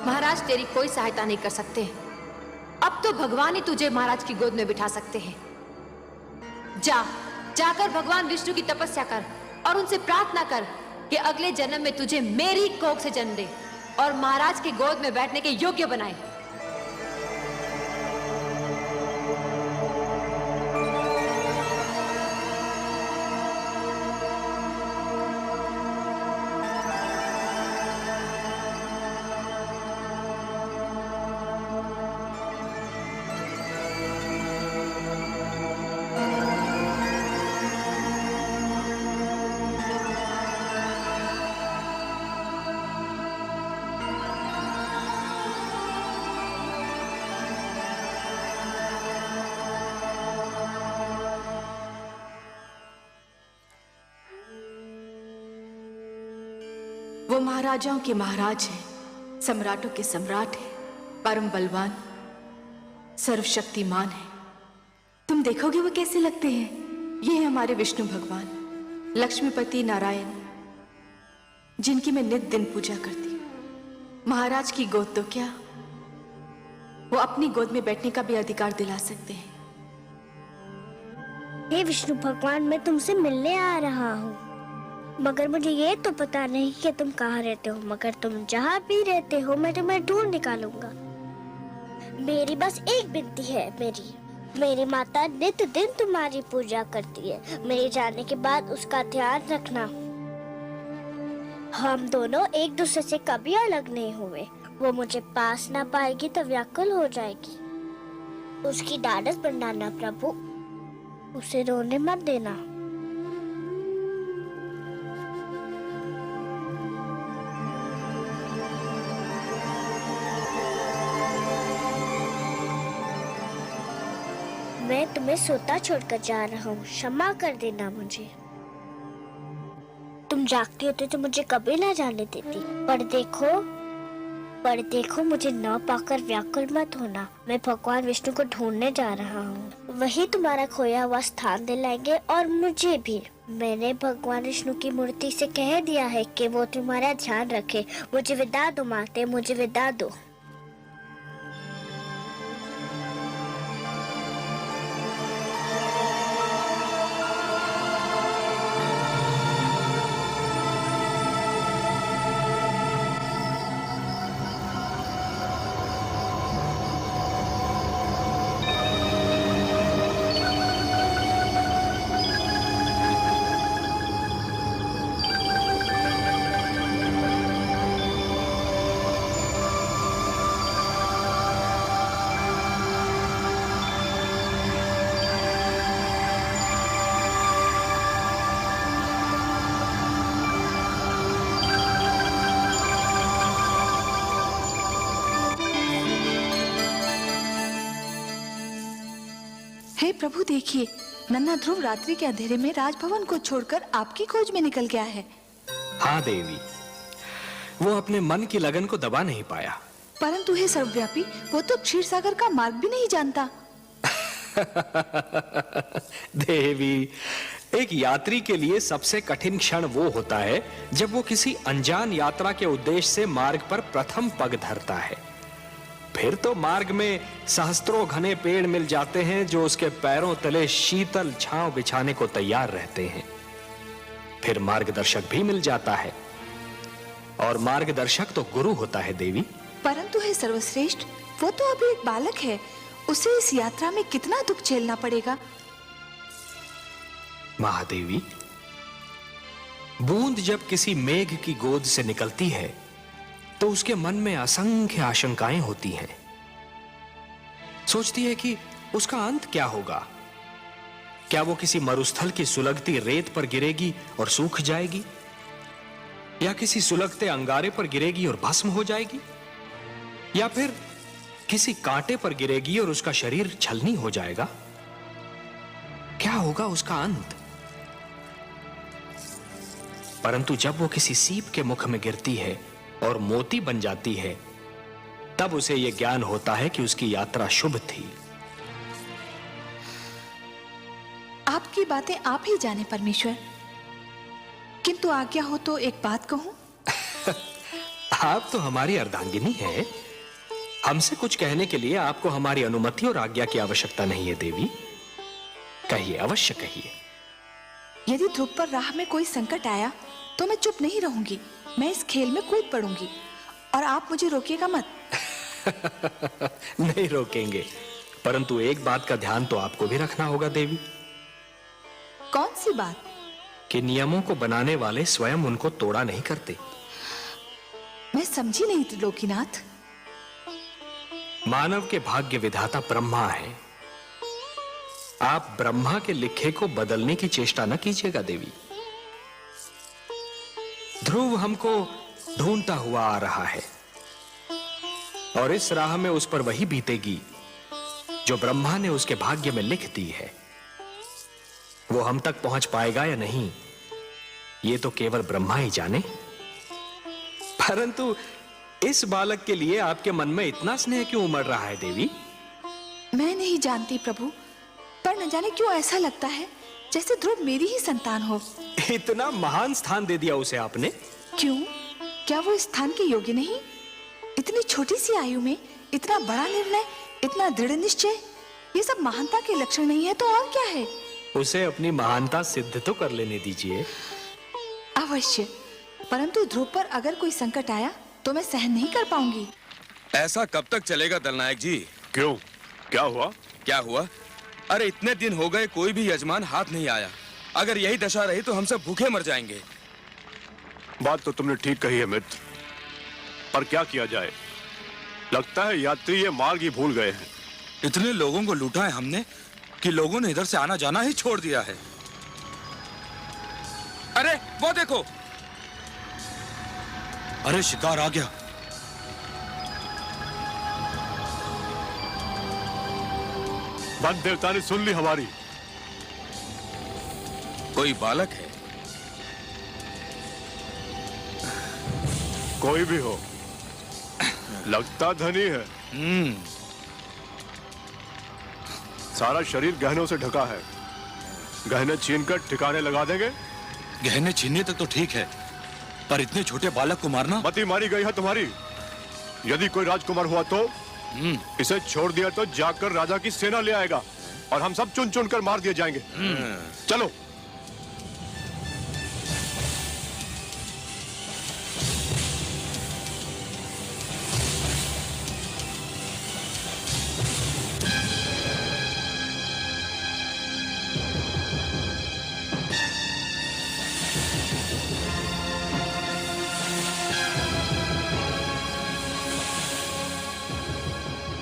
महाराज तेरी कोई सहायता नहीं कर सकते। अब तो भगवान ही तुझे महाराज की गोद में बिठा सकते हैं। जाकर भगवान विष्णु की तपस्या कर और उनसे प्रार्थना कर कि अगले जन्म में तुझे मेरी कोख से जन्म दे और महाराज की गोद में बैठने के योग्य बनाए। वो महाराजाओं के महाराज हैं, सम्राटों के सम्राट हैं, परम बलवान, सर्वशक्तिमान है। तुम देखोगे वो कैसे लगते हैं। ये है हमारे विष्णु भगवान, लक्ष्मीपति नारायण, जिनकी मैं नित दिन पूजा करती हूँ। महाराज की गोद तो क्या, वो अपनी गोद में बैठने का भी अधिकार दिला सकते हैं। हे विष्णु भगवान, मैं तुमसे मिलने आ रहा हूँ, मगर मुझे ये तो पता नहीं कि तुम कहाँ रहते हो। मगर तुम जहाँ भी रहते हो मैं तुम्हें ढूंढ निकालूंगा। मेरी बस एक विनती है, मेरी माता नित दिन तुम्हारी पूजा करती है। मेरे जाने के बाद उसका ध्यान रखना। हम दोनों एक दूसरे से कभी अलग नहीं हुए। वो मुझे पास ना पाएगी तो व्याकुल हो जाएगी। उसकी ढाढ़स बढ़ाना प्रभु, उसे रोने मत देना। मैं तुम्हें सोता छोड़कर जा रहा हूँ, क्षमा कर देना मुझे। तुम जागती होती तो मुझे कभी ना जाने देती। पर देखो मुझे न पाकर व्याकुल मत होना। मैं भगवान विष्णु को ढूंढने जा रहा हूँ। वही तुम्हारा खोया हुआ स्थान दिलाएंगे और मुझे भी। मैंने भगवान विष्णु की मूर्ति से कह दिया है कि वो तुम्हारा ध्यान रखे। मुझे विदा दो माते, मुझे विदा दो। हे प्रभु, देखिए नन्हा ध्रुव रात्रि के अंधेरे में राजभवन को छोड़कर आपकी खोज में निकल गया है। हाँ देवी, वो अपने मन की लगन को दबा नहीं पाया। परंतु हे सर्वव्यापी, वो तो क्षीर सागर का मार्ग भी नहीं जानता। देवी, एक यात्री के लिए सबसे कठिन क्षण वो होता है जब वो किसी अनजान यात्रा के उद्देश्य से मार्ग पर प्रथम पग धरता है। फिर तो मार्ग में सहस्त्रों घने पेड़ मिल जाते हैं जो उसके पैरों तले शीतल छांव बिछाने को तैयार रहते हैं। फिर मार्गदर्शक भी मिल जाता है, और मार्गदर्शक तो गुरु होता है देवी। परंतु हे सर्वश्रेष्ठ, वो तो अभी एक बालक है। उसे इस यात्रा में कितना दुख झेलना पड़ेगा। महादेवी, बूंद जब किसी मेघ की गोद से निकलती है तो उसके मन में असंख्य आशंकाएं होती हैं। सोचती है कि उसका अंत क्या होगा। क्या वो किसी मरुस्थल की सुलगती रेत पर गिरेगी और सूख जाएगी, या किसी सुलगते अंगारे पर गिरेगी और भस्म हो जाएगी, या फिर किसी कांटे पर गिरेगी और उसका शरीर छलनी हो जाएगा। क्या होगा उसका अंत। परंतु जब वो किसी सीप के मुख में गिरती है और मोती बन जाती है, तब उसे यह ज्ञान होता है कि उसकी यात्रा शुभ थी। आपकी बातें आप ही जाने परमेश्वर, किंतु आज्ञा हो तो एक बात कहूं। आप तो हमारी अर्धांगिनी हैं। हमसे कुछ कहने के लिए आपको हमारी अनुमति और आज्ञा की आवश्यकता नहीं है देवी। कहिए, अवश्य कहिए। यदि ध्रुव पर राह में कोई संकट आया तो मैं चुप नहीं रहूंगी। मैं इस खेल में कूद पड़ूंगी और आप मुझे रोकिएगा मत। नहीं रोकेंगे, परंतु एक बात का ध्यान तो आपको भी रखना होगा देवी। कौन सी बात? कि नियमों को बनाने वाले स्वयं उनको तोड़ा नहीं करते। मैं समझी नहीं त्रिलोकीनाथ। मानव के भाग्य विधाता ब्रह्मा है। आप ब्रह्मा के लिखे को बदलने की चेष्टा न कीजिएगा देवी। ध्रुव हमको ढूंढता हुआ आ रहा है और इस राह में उस पर वही बीतेगी जो ब्रह्मा ने उसके भाग्य में लिख दी है। वो हम तक पहुंच पाएगा या नहीं, ये तो केवल ब्रह्मा ही जाने। परंतु इस बालक के लिए आपके मन में इतना स्नेह क्यों उमड़ रहा है देवी? मैं नहीं जानती प्रभु, पर न जाने क्यों ऐसा लगता है जैसे ध्रुव मेरी ही संतान हो। इतना महान स्थान दे दिया उसे आपने। क्यों? क्या वो इस स्थान के योग्य नहीं? इतनी छोटी सी आयु में इतना बड़ा निर्णय, इतना दृढ़ निश्चय, ये सब महानता के लक्षण नहीं है तो और क्या है? उसे अपनी महानता सिद्ध तो कर लेने दीजिए। अवश्य, परंतु ध्रुव पर अगर कोई संकट आया तो मैं सहन नहीं कर पाऊंगी। ऐसा कब तक चलेगा दलनायक जी? क्यों, क्या हुआ? क्या हुआ? अरे इतने दिन हो गए, कोई भी यजमान हाथ नहीं आया। अगर यही दशा रही तो हम सब भूखे मर जाएंगे। बात तो तुमने ठीक कही है मित्र, पर क्या किया जाए? लगता है यात्री ये मार्ग ही भूल गए हैं। इतने लोगों को लूटा है हमने कि लोगों ने इधर से आना जाना ही छोड़ दिया है। अरे वो देखो, अरे शिकार आ गया। वन देवता ने सुन ली हमारी। कोई बालक है, कोई भी हो, लगता धनी है। सारा शरीर गहनों से ढका है। गहने छीनकर ठिकाने लगा देंगे। गहने छीनने तक तो ठीक है, पर इतने छोटे बालक को मारना। मती मारी गई है तुम्हारी। यदि कोई राजकुमार हुआ तो इसे छोड़ दिया तो जाकर राजा की सेना ले आएगा और हम सब चुन चुन कर मार दिए जाएंगे। चलो।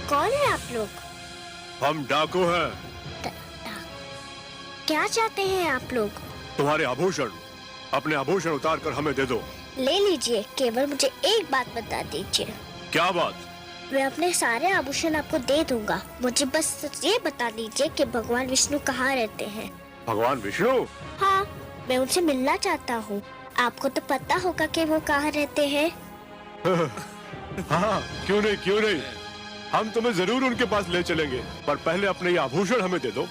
कौन है आप लोग? हम डाकू हैं। क्या चाहते हैं आप लोग? तुम्हारे आभूषण, अपने आभूषण उतार कर हमें दे दो। ले लीजिए, केवल मुझे एक बात बता दीजिए। क्या बात? मैं अपने सारे आभूषण आपको दे दूंगा। मुझे बस ये बता दीजिए कि भगवान विष्णु कहाँ रहते हैं। भगवान विष्णु? हाँ, मैं उनसे मिलना चाहता हूँ। आपको तो पता होगा कि वो कहाँ रहते हैं। हाँ, क्यों नहीं, क्यों नहीं। हम तुम्हें जरूर उनके पास ले चलेंगे, पर पहले अपने ये आभूषण हमें दे दो।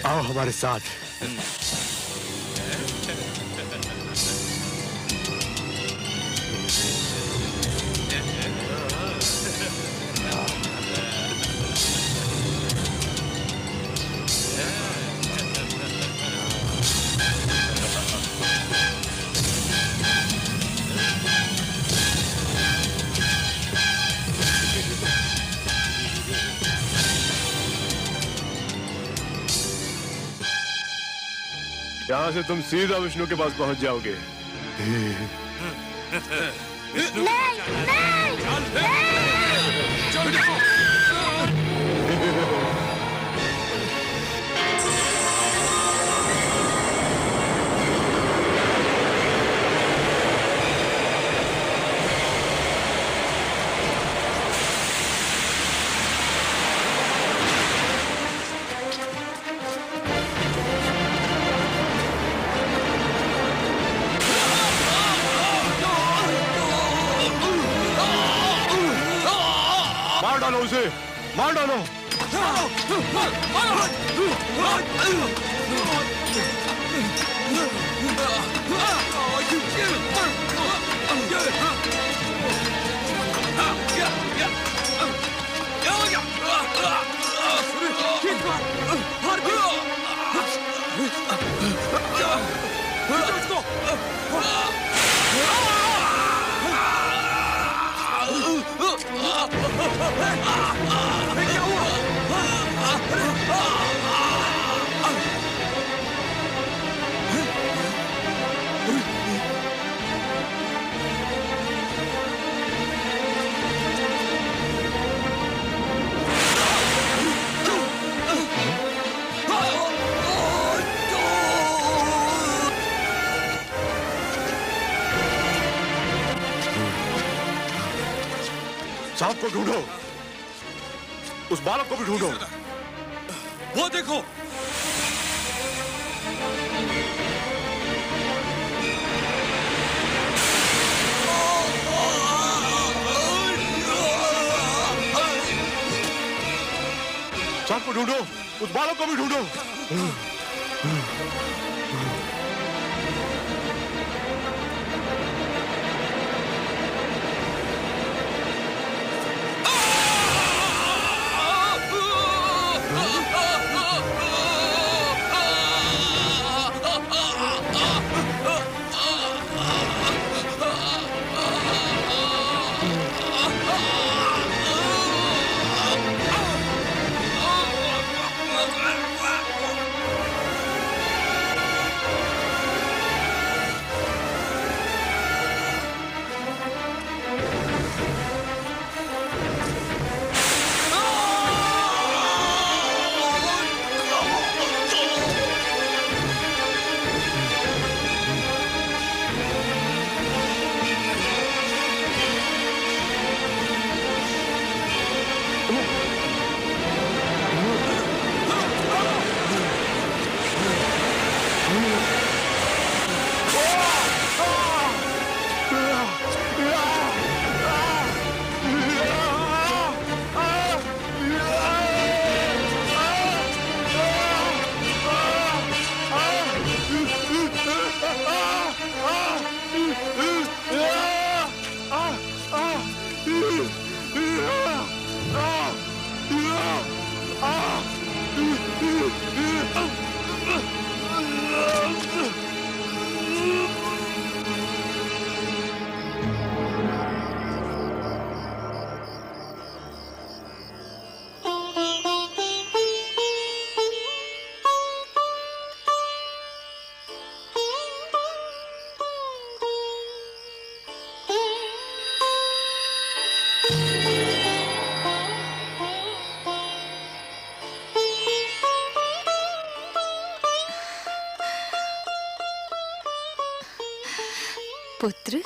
आओ हमारे साथ। यहाँ से तुम सीधा विष्णु के पास पहुंच जाओगे। मार डालो उसे, मार डालो। सांप को ढूंढो, उस बालक को भी ढूंढो। वो देखो, सांप को ढूंढो, उस बालक को भी ढूंढो। पुत्र,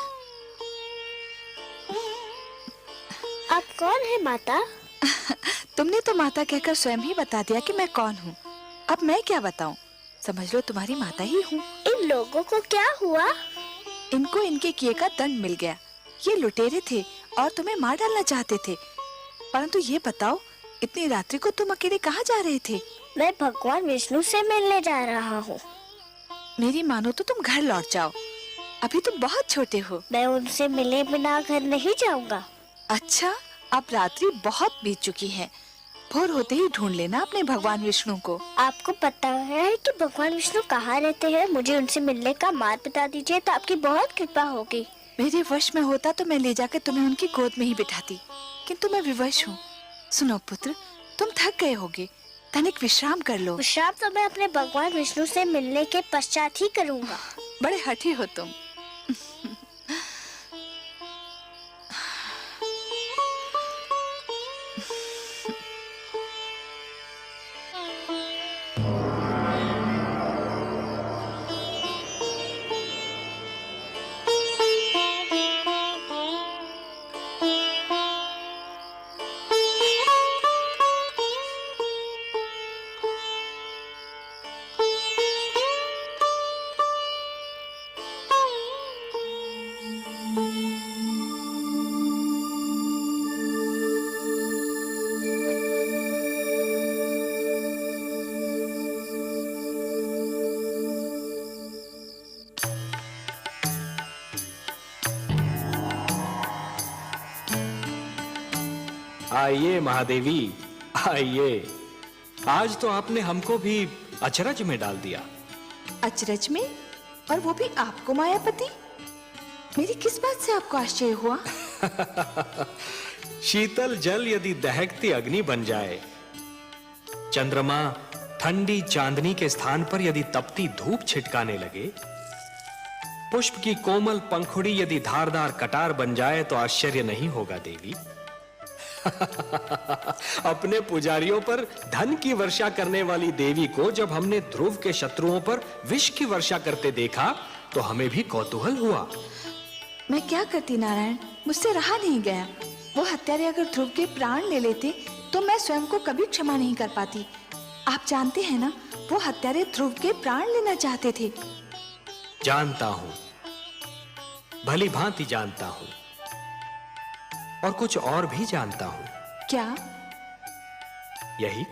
आप कौन है माता? तुमने तो माता कहकर स्वयं ही बता दिया कि मैं कौन हूँ। अब मैं क्या बताऊँ? समझ लो तुम्हारी माता ही हूँ। इन लोगों को क्या हुआ? इनको इनके किए का दंड मिल गया। ये लुटेरे थे और तुम्हें मार डालना चाहते थे। परंतु ये बताओ, इतनी रात्रि को तुम अकेले कहाँ जा रहे थे? मैं भगवान विष्णु से मिलने जा रहा हूँ। मेरी मानो तो तुम घर लौट जाओ, अभी तुम बहुत छोटे हो। मैं उनसे मिले बिना घर नहीं जाऊंगा। अच्छा, अब रात्रि बहुत बीत चुकी है। भोर होते ही ढूंढ लेना अपने भगवान विष्णु को। आपको पता है कि भगवान विष्णु कहाँ रहते हैं? मुझे उनसे मिलने का मार्ग बता दीजिए तो आपकी बहुत कृपा होगी। मेरे वश में होता तो मैं ले जाकर तुम्हें उनकी गोद में ही बिठाती, किंतु मैं विवश हूँ। सुनो पुत्र, तुम थक गए होगे, तनिक विश्राम कर लो। विश्राम तो मैं अपने भगवान विष्णु से मिलने के पश्चात ही करूँगा। बड़े हठी हो तुम। आइए महादेवी, आइए। आज तो आपने हमको भी अचरज में डाल दिया। अचरज में? और वो भी आपको मायापति? मेरी किस बात से आपको आश्चर्य हुआ? शीतल जल यदि दहकती अग्नि बन जाए, चंद्रमा ठंडी चांदनी के स्थान पर यदि तपती धूप छिटकाने लगे, पुष्प की कोमल पंखुड़ी यदि धारदार कटार बन जाए तो आश्चर्य नहीं होगा देवी। अपने पुजारियों पर धन की वर्षा करने वाली देवी को जब हमने ध्रुव के शत्रुओं पर विष की वर्षा करते देखा तो हमें भी कौतूहल हुआ। मैं क्या करती नारायण, मुझसे रहा नहीं गया। वो हत्यारे अगर ध्रुव के प्राण ले लेते तो मैं स्वयं को कभी क्षमा नहीं कर पाती। आप जानते हैं ना, वो हत्यारे ध्रुव के प्राण लेना चाहते थे। जानता हूं, भली भांति जानता हूं, और कुछ और भी जानता हूं। क्या? यही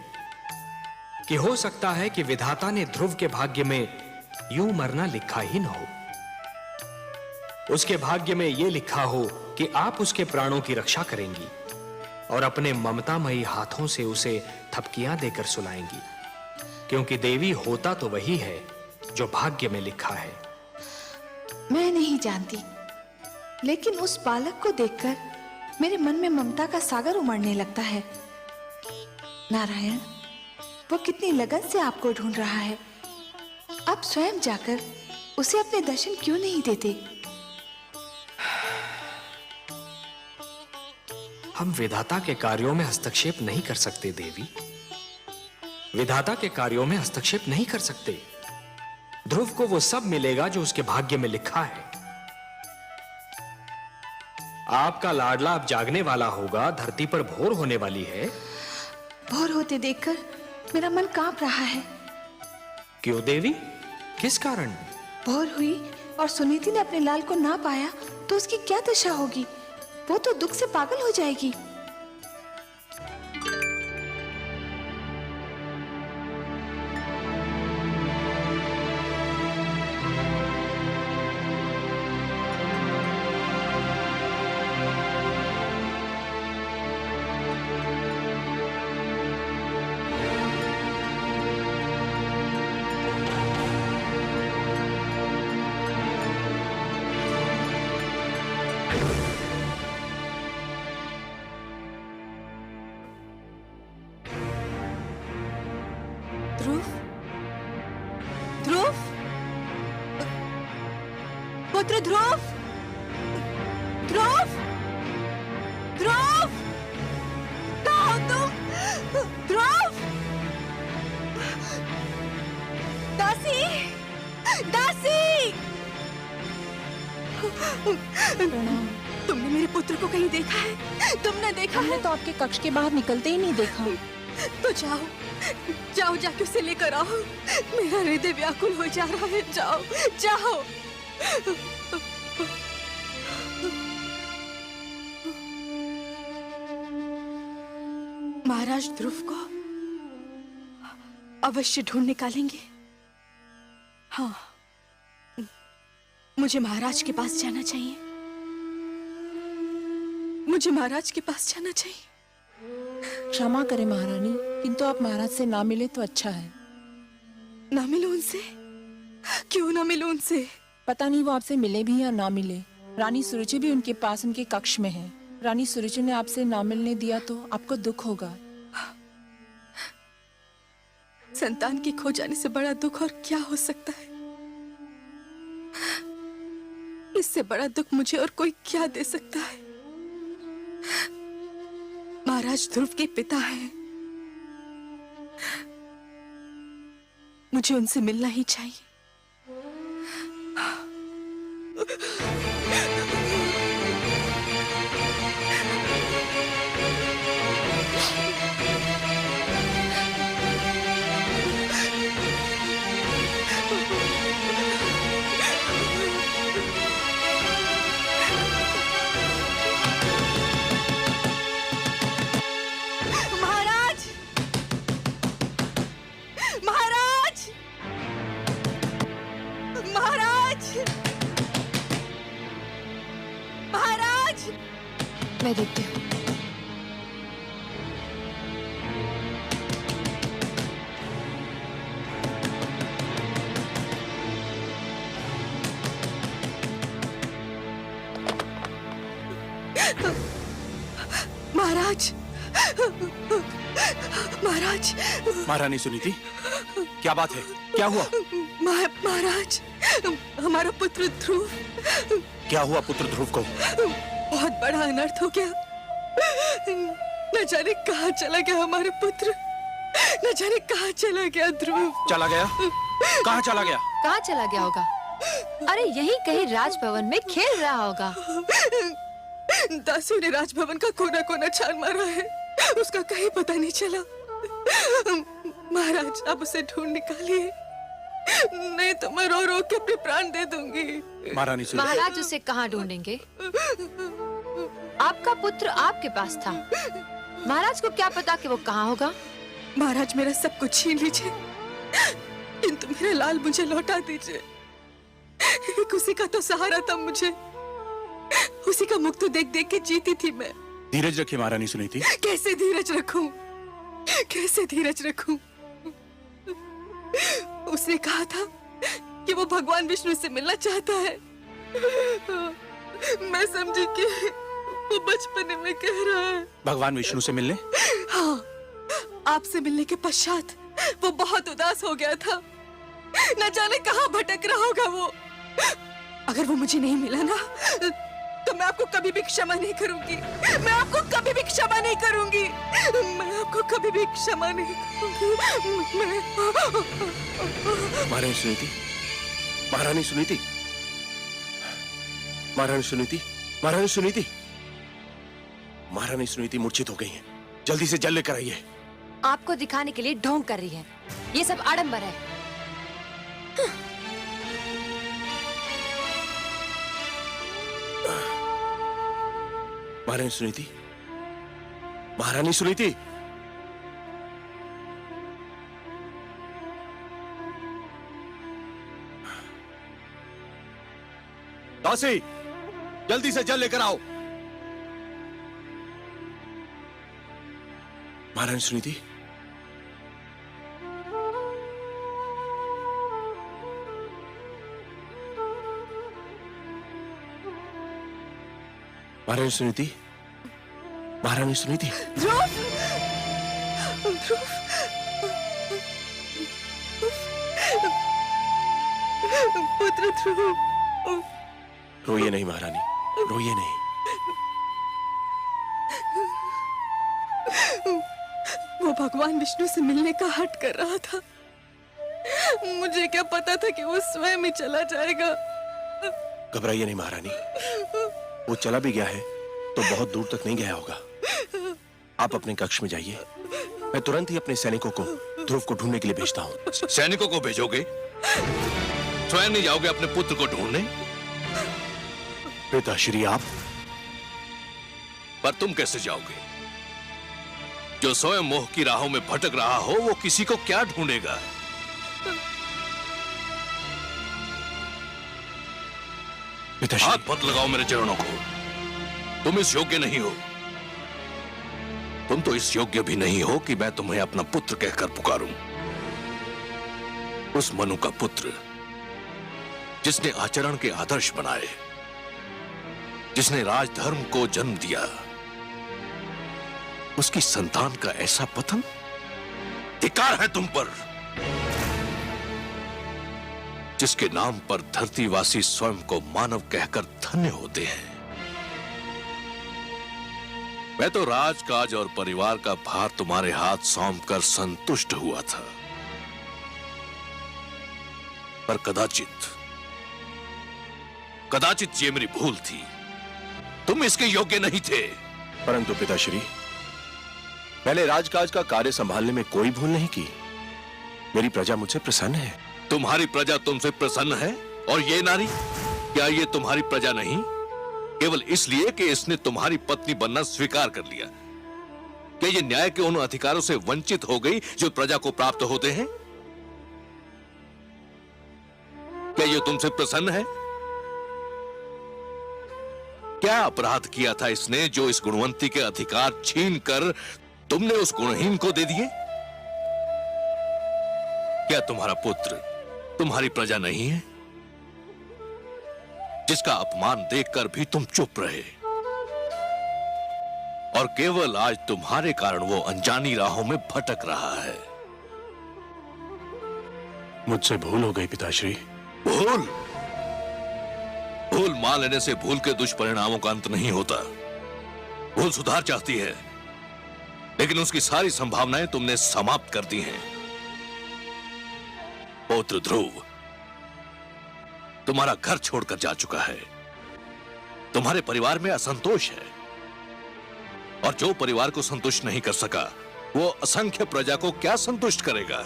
कि हो सकता है कि विधाता ने ध्रुव के भाग्य में यूं मरना लिखा ही न हो। उसके भाग्य में यह लिखा हो कि आप उसके प्राणों की रक्षा करेंगी और अपने ममतामयी हाथों से उसे थपकियां देकर सुलाएंगी, क्योंकि देवी होता तो वही है जो भाग्य में लिखा है। मैं नहीं जानती, लेकिन उस बालक को देखकर मेरे मन में ममता का सागर उमड़ने लगता है। नारायण, वो कितनी लगन से आपको ढूंढ रहा है। आप स्वयं जाकर उसे अपने दर्शन क्यों नहीं देते? हम विधाता के कार्यों में हस्तक्षेप नहीं कर सकते देवी। विधाता के कार्यों में हस्तक्षेप नहीं कर सकते। ध्रुव को वो सब मिलेगा जो उसके भाग्य में लिखा है। आपका लाडला अब जागने वाला होगा, धरती पर भोर होने वाली है। भोर होते देखकर मेरा मन कांप रहा है। क्यों देवी, किस कारण? भोर हुई और सुनीति ने अपने लाल को ना पाया तो उसकी क्या दशा होगी? वो तो दुख से पागल हो जाएगी। ध्रुव, ध्रुव, पुत्र ध्रुव, ध्रुव, ध्रुव, कहाँ हो तुम? ध्रुव, दासी, दासी, प्रणाम। तुमने मेरे पुत्र को कहीं देखा है? तुमने देखा है? तो आपके कक्ष के बाहर निकलते ही नहीं देखा। तो जाओ, जाओ जाके उसे लेकर आओ। मेरा हृदय व्याकुल हो जा रहा है। जाओ, जाओ। महाराज ध्रुव को अवश्य ढूंढ निकालेंगे। हाँ, मुझे महाराज के पास जाना चाहिए। मुझे महाराज के पास जाना चाहिए। क्षमा करें महारानी, किंतु आप महाराज से ना मिले तो अच्छा है। ना मिलो उनसे? क्यों ना मिलो उनसे? पता नहीं वो आपसे मिले भी या ना मिले। रानी सुरुचि भी उनके पास उनके कक्ष में है। रानी सुरुचि ने आपसे ना मिलने दिया तो आपको दुख होगा। संतान के खो जाने से बड़ा दुख और क्या हो सकता है? इससे बड़ा दुख मुझे और कोई क्या दे सकता है? महाराज ध्रुव के पिता हैं। मुझे उनसे मिलना ही चाहिए। मैं देखती हूँ। महाराज, महारानी सुनीति, क्या बात है? क्या हुआ? महाराज, हमारा पुत्र ध्रुव। क्या हुआ पुत्र ध्रुव को? बहुत बड़ा अनर्थ हो गया। न जाने कहाँ चला गया हमारा पुत्र, न जाने कहाँ चला गया ध्रुव। चला गया? कहाँ चला गया? कहाँ चला गया होगा? अरे यहीं कहीं राजभवन में खेल रहा होगा। दासियों ने राजभवन का कोना कोना छान मारा है, उसका कहीं पता नहीं चला। महाराज, आप उसे ढूंढ निकालिए, नहीं तो मैं रो रो के अपने प्राण दे दूंगी। महारानी सुनीति, महाराज उसे कहाँ ढूंढेंगे? आपका पुत्र आपके पास था, महाराज को क्या पता कि वो कहाँ होगा? महाराज, मेरा सब कुछ छीन लीजिए, किंतु मेरा लाल मुझे लौटा दीजिए। एक उसी का तो सहारा था मुझे, उसी का मुख तो देख देख के जीती थी मैं। धीरज रखिए महारानी सुनीति। कैसे धीरज रखूं? कैसे धीरज रखूं? उसने कहा था कि वो भगवान विष्णु से मिलना चाहता है। मैं समझी कि वो बचपने में कह रहा है। भगवान विष्णु से मिलने? हाँ, आपसे मिलने के पश्चात वो बहुत उदास हो गया था, न जाने कहाँ भटक रहा होगा वो। अगर वो मुझे नहीं मिला ना, तो मैं आपको कभी भी क्षमा नहीं करूंगी। मैं आपको कभी भी क्षमा नहीं करूंगी। मैं आपको कभी भी क्षमा नहीं करूंगी। महारानी सुनीति, महारानी सुनीति, महारानी सुनीति, महारानी सुनीति, महारानी सुनीति मूर्छित हो गई हैं। जल्दी से जल लेकर आइए। आपको दिखाने के लिए ढोंग कर रही है, ये सब आडंबर है। महारानी सुनीति, महारानी सुनीति, दासी, जल्दी से जल लेकर आओ। महारानी सुनीति, महारानी सुनीति, महारानी सुनीति। ध्रुव, ध्रुव, पुत्र ध्रुव। रोइए नहीं महारानी, रोइए नहीं। वो भगवान विष्णु से मिलने का हट कर रहा था। मुझे क्या पता था कि वो स्वयं ही चला जाएगा। घबराइए नहीं महारानी, वो चला भी गया है तो बहुत दूर तक नहीं गया होगा। आप अपने कक्ष में जाइए, मैं तुरंत ही अपने सैनिकों को ध्रुव को ढूंढने के लिए भेजता हूँ। सैनिकों को भेजोगे? स्वयं नहीं जाओगे अपने पुत्र को ढूंढने? पिताश्री आप? पर तुम कैसे जाओगे? जो स्वयं मोह की राहों में भटक रहा हो वो किसी को क्या ढूंढेगा? पिताश्री, हाथ मत लगाओ मेरे चरणों को। तुम इस योग्य नहीं हो। तुम तो इस योग्य भी नहीं हो कि मैं तुम्हें अपना पुत्र कहकर पुकारूं। उस मनु का पुत्र जिसने आचरण के आदर्श बनाए, जिसने राजधर्म को जन्म दिया, उसकी संतान का ऐसा पतन? धिक्कार है तुम पर, जिसके नाम पर धरतीवासी स्वयं को मानव कहकर धन्य होते हैं। मैं तो राजकाज और परिवार का भार तुम्हारे हाथ सौंप कर संतुष्ट हुआ था, पर कदाचित ये मेरी भूल थी। तुम इसके योग्य नहीं थे। परंतु पिताश्री, मैंने राजकाज का कार्य संभालने में कोई भूल नहीं की। मेरी प्रजा मुझसे प्रसन्न है। तुम्हारी प्रजा तुमसे प्रसन्न है, और ये नारी, क्या ये तुम्हारी प्रजा नहीं? केवल इसलिए कि इसने तुम्हारी पत्नी बनना स्वीकार कर लिया। क्या ये न्याय के उन अधिकारों से वंचित हो गई जो प्रजा को प्राप्त होते हैं? क्या ये तुमसे प्रसन्न है? क्या अपराध किया था इसने जो इस गुणवंती के अधिकार छीनकर तुमने उस गुणहीन को दे दिए? क्या तुम्हारा पुत्र तुम्हारी प्रजा नहीं है, जिसका अपमान देखकर भी तुम चुप रहे? और केवल आज तुम्हारे कारण वो अनजानी राहों में भटक रहा है। मुझसे भूल हो गई पिताश्री। भूल? भूल मान लेने से भूल के दुष्परिणामों का अंत नहीं होता। भूल सुधार चाहती है, लेकिन उसकी सारी संभावनाएं तुमने समाप्त कर दी हैं। पौत्र ध्रुव तुम्हारा घर छोड़कर जा चुका है। तुम्हारे परिवार में असंतोष है, और जो परिवार को संतुष्ट नहीं कर सका वो असंख्य प्रजा को क्या संतुष्ट करेगा।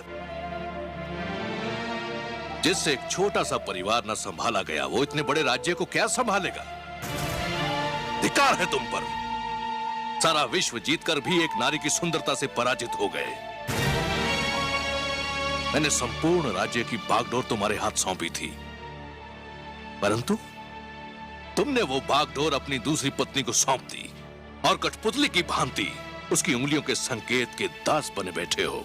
जिससे एक छोटा सा परिवार न संभाला गया, वो इतने बड़े राज्य को क्या संभालेगा। धिक्कार है तुम पर। सारा विश्व जीतकर भी एक नारी की सुंदरता से पराजित हो गए। मैंने संपूर्ण राज्य की बागडोर तुम्हारे हाथ सौंपी थी, परंतु तुमने वो बागडोर अपनी दूसरी पत्नी को सौंप दी और कठपुतली की भांति उसकी उंगलियों के संकेत के दास बने बैठे हो।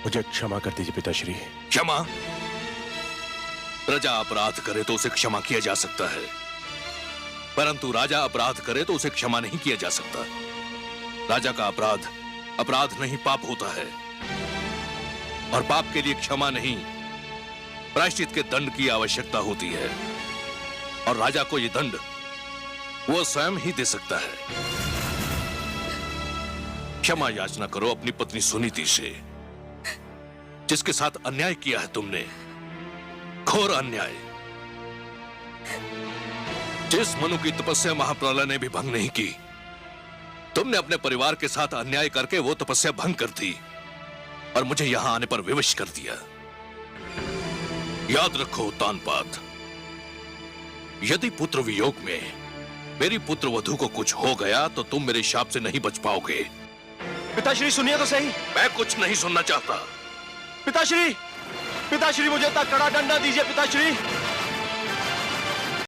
मुझे क्षमा कर दीजिए पिताश्री। क्षमा? प्रजा अपराध करे तो उसे क्षमा किया जा सकता है, परंतु राजा अपराध करे तो उसे क्षमा नहीं किया जा सकता। राजा का अपराध अपराध नहीं पाप होता है, और पाप के लिए क्षमा नहीं प्रायश्चित के दंड की आवश्यकता होती है, और राजा को यह दंड वो स्वयं ही दे सकता है। क्षमा याचना करो अपनी पत्नी सुनीति से, जिसके साथ अन्याय किया है तुमने, घोर अन्याय। जिस मनु की तपस्या महाप्रलय ने भी भंग नहीं की, तुमने अपने परिवार के साथ अन्याय करके वो तपस्या भंग कर दी और मुझे यहां आने पर विवश कर दिया। याद रखो तानपात, यदि पुत्र वियोग में मेरी पुत्र वधू को कुछ हो गया तो तुम मेरे शाप से नहीं बच पाओगे। पिताश्री सुनिए तो सही। मैं कुछ नहीं सुनना चाहता। पिताश्री, पिताश्री मुझे इतना कड़ा डंडा दीजिए पिताश्री।